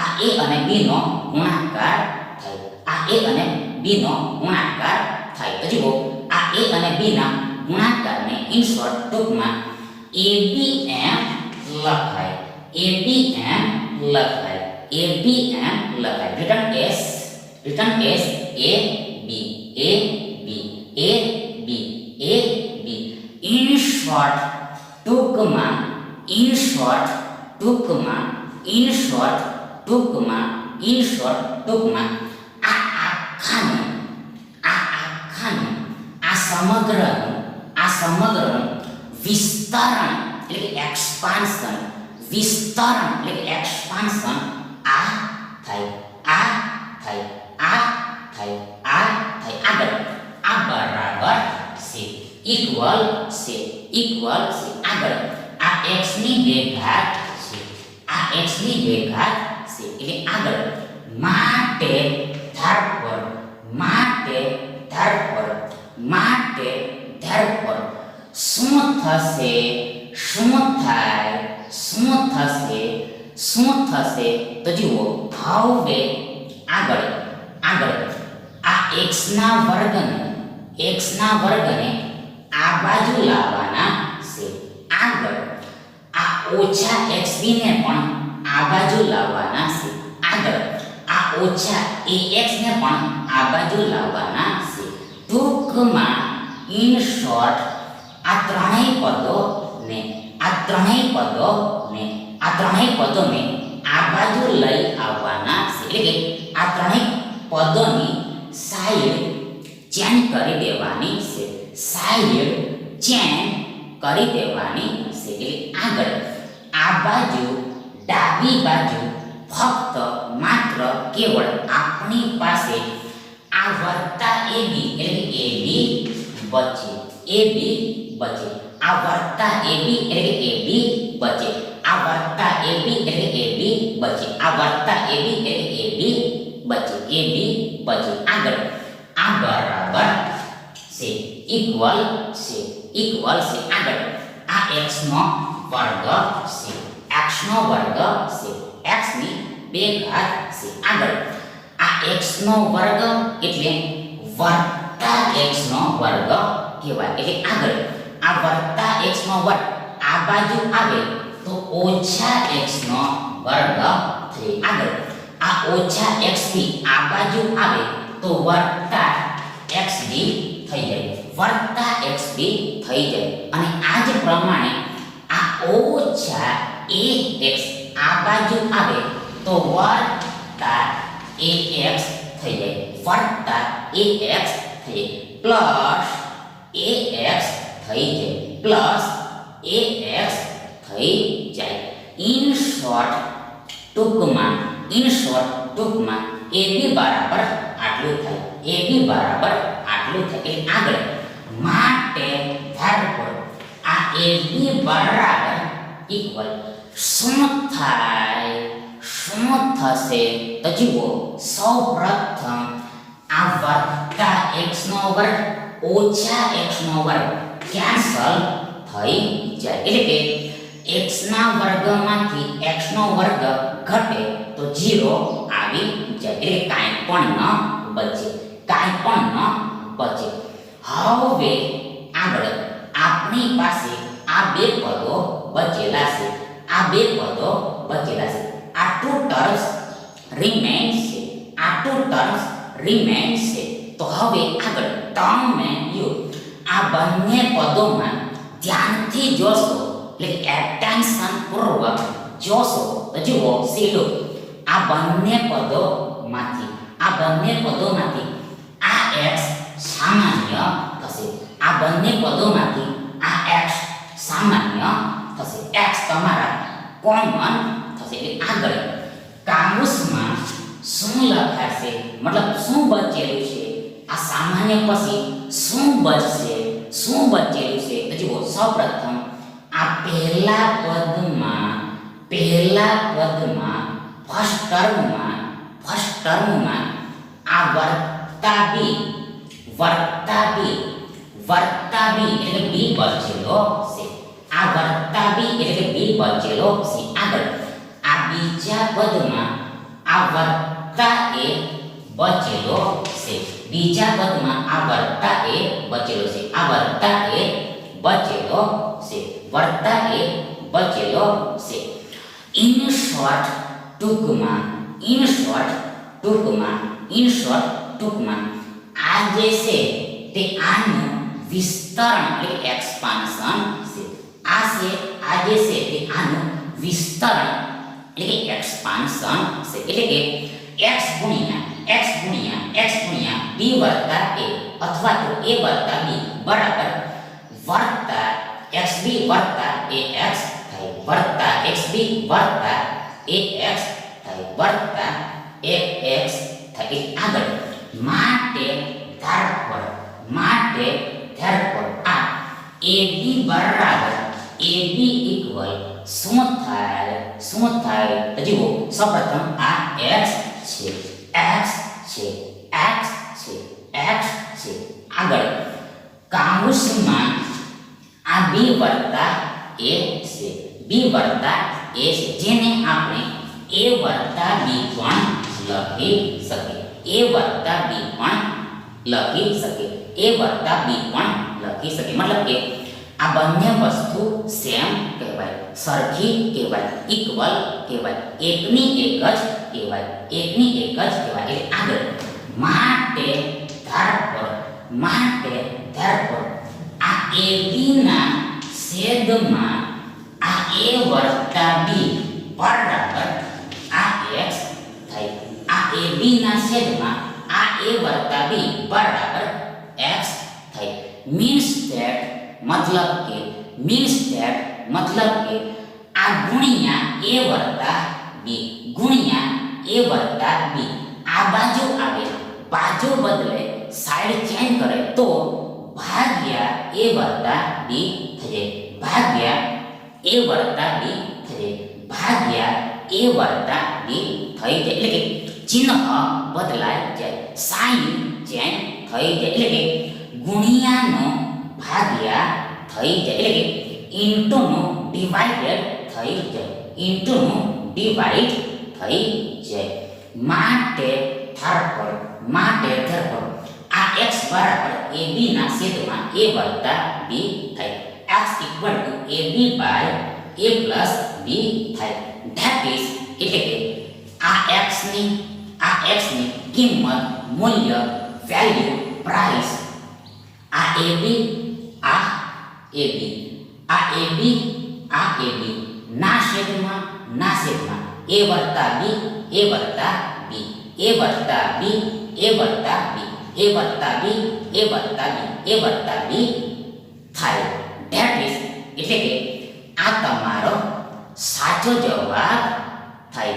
A: આ a અને b નો ગુણાકાર થાય આ a અને b નો ગુણાકાર થાય તો જુઓ આ a અને b ના ગુણાકારને ઇન શોર્ટ ટૂંકમાં abm લખાય return S ab in short ટૂંકમાં આ આખાનું આ સમગ્રનું વિસ્તરણ એટલે કે એક્સપાન્શન આ થાય આગળ આ બરાબર છે ઇક્વલ છે આગળ આ x ની 2 ઘાત છે એટલે આગળ માટે ધરપર શું થશે તો જુઓ હવે આગળ આ x ના વર્ગને આ બાજુ લાવવાના છે આગળ આ ઓછા xb ને પણ આ બાજુ લાવવાના છે આગળ આ ઓછા ax ને પણ આ બાજુ લાવવાના છે ટૂંકમાં ઇન શોર્ટ આ ત્રણેય પદોને આ બાજુ લઈ આવવાના છે એટલે કે આ ત્રણેય પદોની સાઈડ ચેન્જ કરી દેવાની છે એટલે આગળ આ બાજુ ડાબી બાજુ ફક્ત માત્ર કેવળ આપણી પાસે આ વર્તા ab એટલે કે ab બચે આ વર્તા ab એટલે કે ab બચે આ વર્તા ab એટલે કે ab બચે આ વર્તા ab એટલે કે ab બચે આગળ આ બરાબર છે ઇક્વલ છે આગળ આ x નો વર્ગ છે x ની 2 ઘાત છે આગળ આ x નો વર્ગ એટલે વર્તા x નો વર્ગ કહેવાય એટલે આગળ આ વર્તા x નો વર્ગ આ બાજુ આવે તો ઓછા x નો વર્ગ થાય આગળ આ ઓછા x થી આ બાજુ આવે તો વર્તા xb થઈ જાય અને આ જ પ્રમાણે આ ઓછા ax આ બાજુ આવે તો વત્તા ax થઈ જાય વત્તા ax થઈ જાય પ્લસ ax થઈ જાય પ્લસ ax થઈ જાય ઇન શોર્ટ ટૂંકમાં ab બરાબર આટલું થાય ab બરાબર આટલું થાય એટલે આગળ માટે therefore આ ab બરાબર ઇક્વલ શું થશે તો જુઓ સૌપ્રથમ આ વત્તા x નો વર્ગ ઓછા x નો વર્ગ કેન્સલ થઈ જાય એટલે કે x ના વર્ગમાંથી x નો વર્ગ ઘટે તો 0 આવી જાય એટલે કાંઈ પણ ન બચે હવે આગળ આપણી પાસે આ બે પદો બચેલા છે આ ટુ ટર્મ્સ રિમેન્સ છે તો હવે આગળ તમે આ બંને પદોમાં ધ્યાનથી જોશો એટલે એટેન્શન પૂર્વક જોશો તો જુઓ સીધો આ બંને પદોમાંથી આ x સામાન્ય થશે આ બંને પદોમાંથી આ x સામાન્ય થશે x તમારા કોમન થશે એટલે આગળ કામુસમાં શું લખાશે મતલબ શું બચેલું છે આ સામાન્ય પછી શું બચેલું છે તો જુઓ સૌપ્રથમ આ પહેલા પદમાં ફર્સ્ટ ટર્મમાં આ વર્તા બી એટલે બી બચેલો છે આ વર્તા બી એટલે બી બચેલો છે આગળ આ બીજા પદમાં આ વર્તા એ બચેલો છે ઇન શોર્ટ ટૂંકમાં આ જે છે તે આનું વિસ્તરણ એટલે એક્સપાન્શન છે આ જે છે તે આનું વિસ્તરણ એટલે એક્સપાન્શન છે એટલે કે x ગુણ્યા b વત્તા a અથવા તો a વત્તા b બરાબર વત્તા xb વત્તા ax થાય વત્તા xb વત્તા ax થાય વત્તા ax થાય આગળ માટે therefore આ ab બરાબર ab ઇક્વલ શું થાય તો જુઓ સૌપ્રથમ આ x છે આગળ કાઉન્સમાં આ b વત્તા a છે જેને આપણે a વત્તા b પણ લખી શકીએ મતલબ કે આ બંને વસ્તુ સેમ કહેવાય સરખી કહેવાય ઇક્વલ કહેવાય એકની એક જ કહેવાય એટલે આગળ માટે therefore આ ab ના છેદમાં આ a વત્તા b બરાબર આ x થાય આ ab ના છેદમાં આ a વત્તા b બરાબર x થાય મીન્સ ધેટ મતલબ કે આ ગુણ્યા a વત્તા b આ બાજુ આવે બાજુ બદલે સાઈડ ચેન્જ કરે તો ભાગ્યા a વત્તા b થઈ જાય એટલે કે ચિહ્ન બદલાઈ જાય સાઈન ચેન્જ થઈ જાય એટલે કે ગુણ્યાનો ભાગ્યા થઈ જાય એટલે કે ઇન્ટુનો ડિવાઇડેડ થઈ જાય માટે therefore આ x બરાબર ab ના છેદમાં a વત્તા b થાય x equal to ab by a plus b થાય that is એટલે કે આ x ની કિંમત મૂલ્ય વેલ્યુ પ્રાઇસ આ ab ના છેદમાં a વત્તા b a વત્તા b a વત્તા b a વત્તા b a વત્તા b a વત્તા b થાય. ધેટ ઇઝ એટલે કે આ તમારો સાચો જવાબ થાય,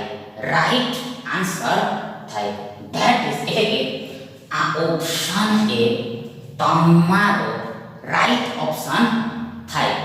A: રાઈટ આન્સર થાય. ધેટ ઇઝ એટલે કે આ ઓપ્શન એ તમારો રાઈટ ઓપ્શન થાય.